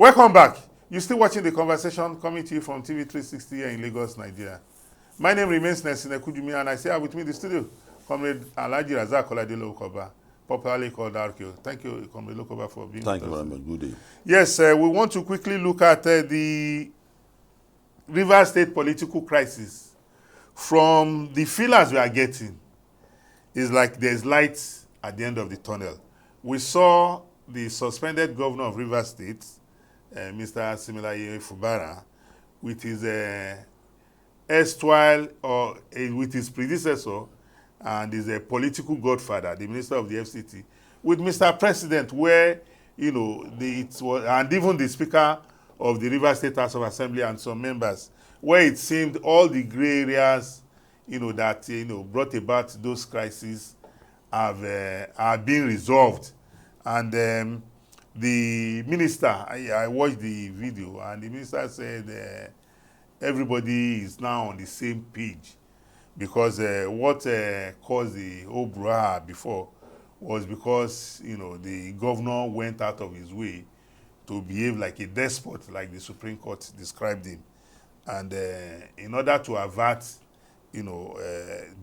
Welcome back. You're still watching The Conversation coming to you from TV360 here in Lagos, Nigeria. My name remains Nesine Kujumi, and I say with me in the studio, Comrade Alhaji Razak Oladele Okoba, popularly called RQ. Thank you, Comrade Okoba, for being with us. Thank you very much. Good day. Yes, we want to quickly look at the Rivers State political crisis. From the feelers we are getting, it's like there's light at the end of the tunnel. We saw the suspended governor of Rivers State, Mr. Similaye Fubara, with his erstwhile or with his predecessor and his political godfather, the minister of the FCT, with Mr. President, where it was, and even the speaker of the Rivers State House of Assembly and some members, where it seemed all the gray areas, that brought about those crises are being resolved, and the minister, I watched the video, and the minister said everybody is now on the same page, because what caused the whole brouhaha before was because the governor went out of his way to behave like a despot, like the Supreme Court described him, and in order to avert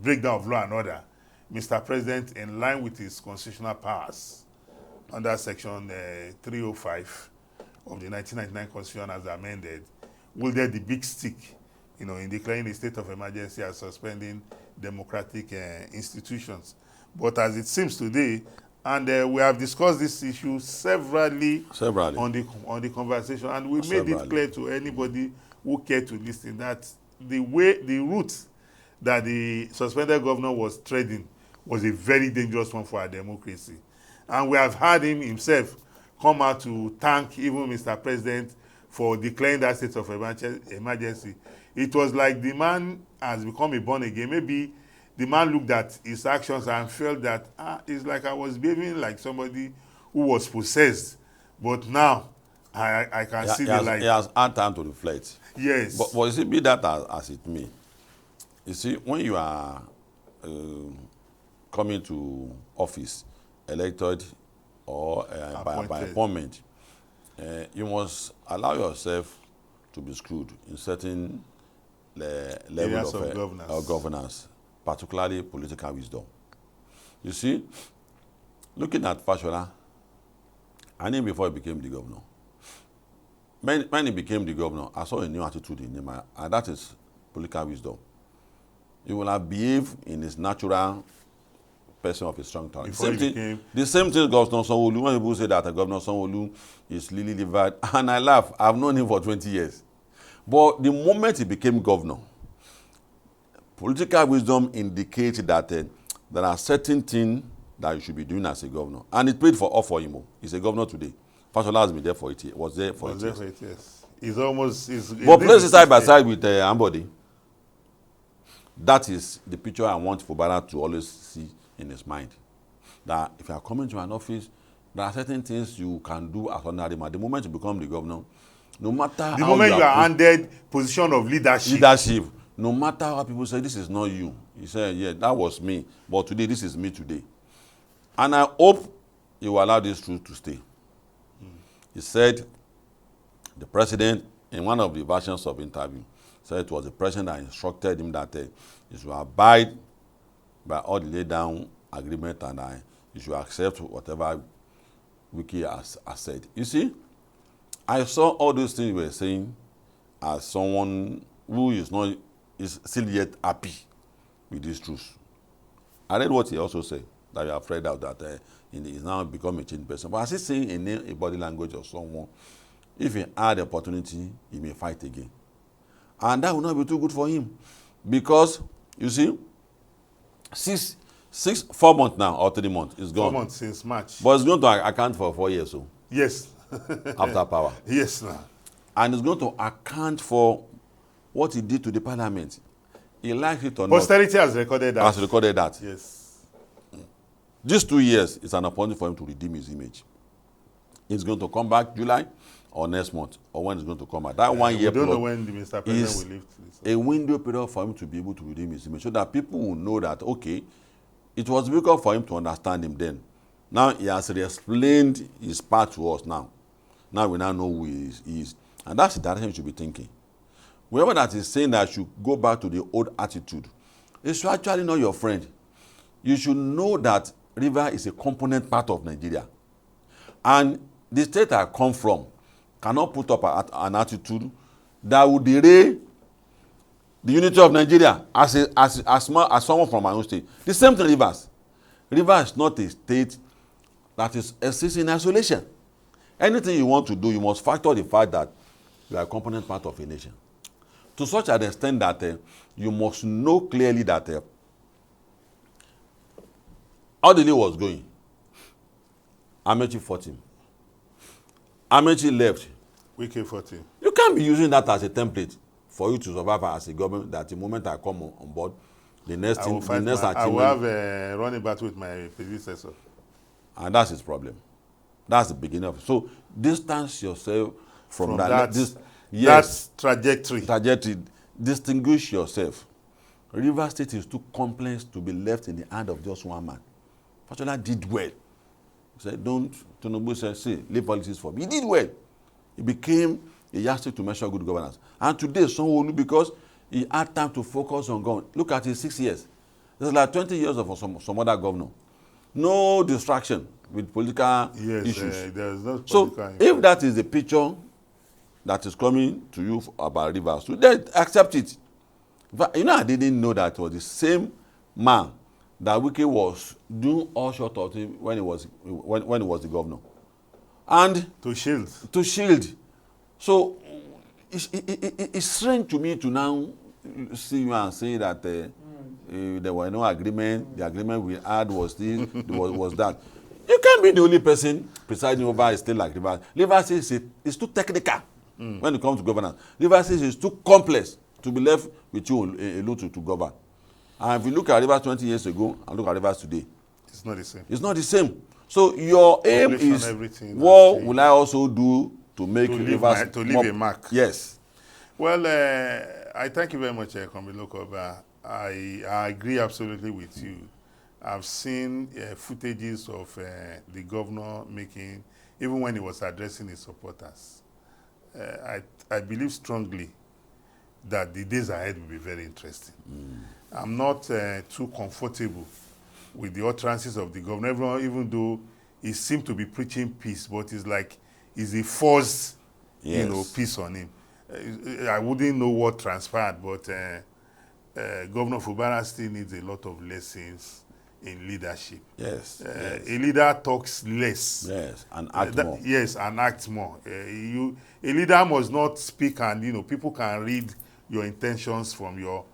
breakdown of law and order, Mr. President, in line with his constitutional powers under Section 305 of the 1999 Constitution as amended, wielded the big stick, in declaring a state of emergency and suspending democratic institutions. But as it seems today, and we have discussed this issue severally. On the conversation, and we made it clear to anybody who cared to listen that the route that the suspended governor was treading was a very dangerous one for our democracy. And we have heard him himself come out to thank even Mr. President for declaring that state of emergency. It was like the man has become a born again. Maybe the man looked at his actions and felt that it's like I was behaving like somebody who was possessed. But now I can see the light. He has had time to reflect. Yes. But you see, be that as it may, you see, when you are coming to office, elected or by appointment, you must allow yourself to be screwed in certain level of governance, particularly political wisdom. You see, looking at Fashola, and even before he became the governor, when he became the governor, I saw a new attitude in him, and that is political wisdom. He will have behaved in his natural person of a strong talent. The same thing Governor Sanwo-Olu, when people say that Governor Sanwo-Olu is lily-livered, and I laugh, I've known him for 20 years. But the moment he became governor, political wisdom indicates that there are certain things that you should be doing as a governor. And it paid for him. He's a governor today. Fashola has been there for 8 years. Was there for 8 years. He's almost... But place it side by side with Ambody. That is the picture I want Fubara to always see in his mind. That if you are coming to an office, there are certain things you can do as ordinary man. The moment you become the governor, no matter the moment you are handed position of leadership, no matter how people say this is not you, you say, yeah, that was me, but today this is me today. And I hope you will allow this truth to stay. He said, the president, in one of the versions of interview, said it was the president that instructed him that he should abide by all the laid down agreement, and you should accept whatever Wiki has said. You see, I saw all those things you were saying as someone who is still yet happy with this truth. I read what he also said, that you have read out that he's now become a changed person. But I still saying in a body language of someone, if he had the opportunity, he may fight again. And that will not be too good for him. Because, you see, 4 months now, or 3 months, it's gone. 4 months since March. But it's going to account for 4 years, so. Yes. After power. Yes, sir. And it's going to account for what he did to the parliament. He liked it or not. Posterity has recorded that. Has recorded that. Yes. These 2 years is an opportunity for him to redeem his image. He's going to come back July or next month, or when it's going to come out. That 1 year we don't know when the Mr. President will leave. A window period for him to be able to redeem his image, so that people will know that, okay, it was difficult for him to understand him then. Now he has explained his part to us now. Now we now know who he is. And that's the direction you should be thinking. Whoever that is saying that should go back to the old attitude, is actually not your friend. You should know that River is a component part of Nigeria. And the state I come from cannot put up an attitude that would derail the unity of Nigeria as someone from my own state. The same thing Rivers. Rivers is not a state that exists in isolation. Anything you want to do, you must factor the fact that you are a component part of a nation. To such an extent that you must know clearly that how the day was going. Amechi fought him. Amechi left. Wike fought him. You can't be using that as a template for you to survive as a government, that the moment I come on board, the next thing, the next achievement. I will have a running battle with my predecessor. And that's his problem. That's the beginning of it. So distance yourself from that trajectory. Distinguish yourself. River State is too complex to be left in the hand of just one man. Fashola did well. He said, Tinubu said, say, leave politics for me. He did well. He became a yardstick to measure good governance. And today, Sanwo-Olu, because he had time to focus on government. Look at his 6 years. There's like 20 years of some other governor. No distraction with political issues. There's no so if that is the picture that is coming to you about Rivers, so then accept it. But, I didn't know that it was the same man that Wike was doing all short of him when he was the governor. And to shield. So it's strange to me to now see you and say that there were no agreement. The agreement we had was this, was that. You can't be the only person presiding over a state like Rivers. Rivers is too technical when it comes to governance. Rivers is too complex to be left with you alone to govern. And if you look at Rivers 20 years ago and look at Rivers today, it's not the same. It's not the same. So your aim is, what will I also do to make Rivers to leave a mark? Yes. Well, I thank you very much, Comrade Lokoba. I agree absolutely with you. I've seen footages of the governor making, even when he was addressing his supporters. I believe strongly that the days ahead will be very interesting. I'm not too comfortable with the utterances of the governor, even though he seemed to be preaching peace, but it's like he's a forced, peace on him. I wouldn't know what transpired, but Governor Fubara still needs a lot of lessons in leadership. Yes. A leader talks less. Yes, and act more. Yes, and act more. A leader must not speak and, people can read your intentions from your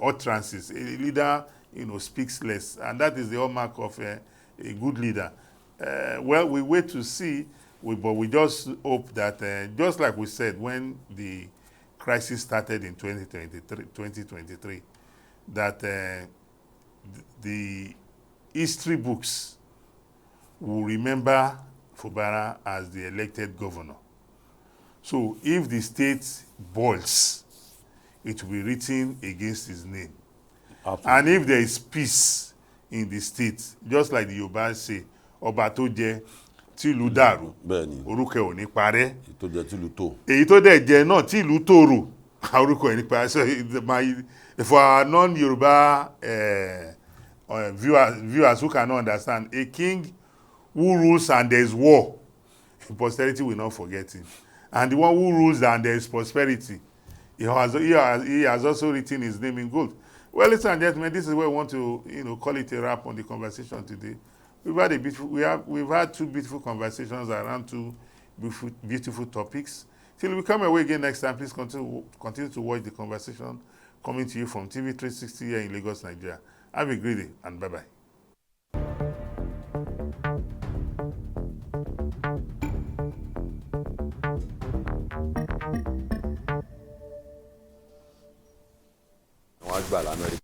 utterances. A leader, speaks less. And that is the hallmark of a good leader. Well, we wait to see, but we just hope that, just like we said, when the crisis started in 2023, that the history books will remember Fubara as the elected governor. So if the state boils, it will be written against his name. Absolutely. And if there is peace in the state, just like the Yoruba say, Ọba tó jẹ tí ìlú dàrú, orúkọ ò ní parẹ́. Èyí tó dẹ̀ jẹ náà tí ìlú tòrò, orúkọ ò ní parẹ́. So for our non-Yoruba viewers who cannot understand, a king who rules and there is war, posterity will not forget him. And the one who rules and there is prosperity, he has also written his name in gold. Well, ladies and gentlemen, this is where we want to, call it a wrap on the conversation today. We've had two beautiful conversations around two beautiful topics. Till we come away again next time, please continue to watch the conversation coming to you from TV 360 here in Lagos, Nigeria. Have a great day and bye-bye. Wọ́n á gbà l'Amẹ́ríkà.